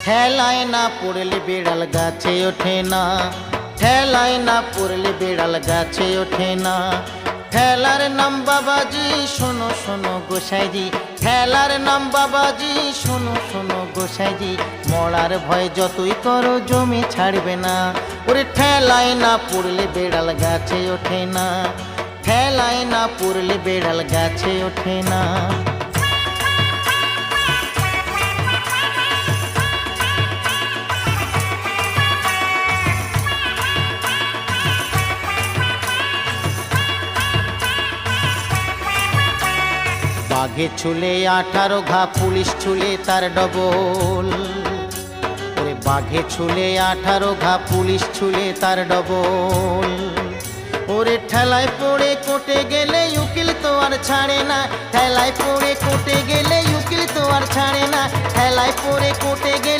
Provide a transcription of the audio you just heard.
ঠেলায় না পড়লে বিড়াল গাছে ওঠে না, ঠেলায় না পড়লে বিড়াল গাছে ওঠে না। ঠেলার নাম বাবাজি শোনো শোনো গোসাইজি, ঠেলার নাম বাবাজি শোনো শোনো গোসাইজি। মরার ভয় যতই করো জমি ছাড়বে না। ওরে ঠেলায় না পড়লে বিড়াল গাছে ওঠে না, ঠেলায় না পড়লে বিড়াল গাছে ওঠে না। বাঘে ছুলে 18 ঘা, পুলিশ ছুলে তার ডবল। ওরে বাঘে ছুলে 18 ঘা, পুলিশ ছুলে তার ডবল। ওরে ঠেলায় পড়ে কোটে গেলে উকিল তো আর ছাড়ে না, ঠেলায় পড়ে কোটে গেলে উকিল তো আর ছাড়ে না, ঠেলায় পড়ে কোটে গেলে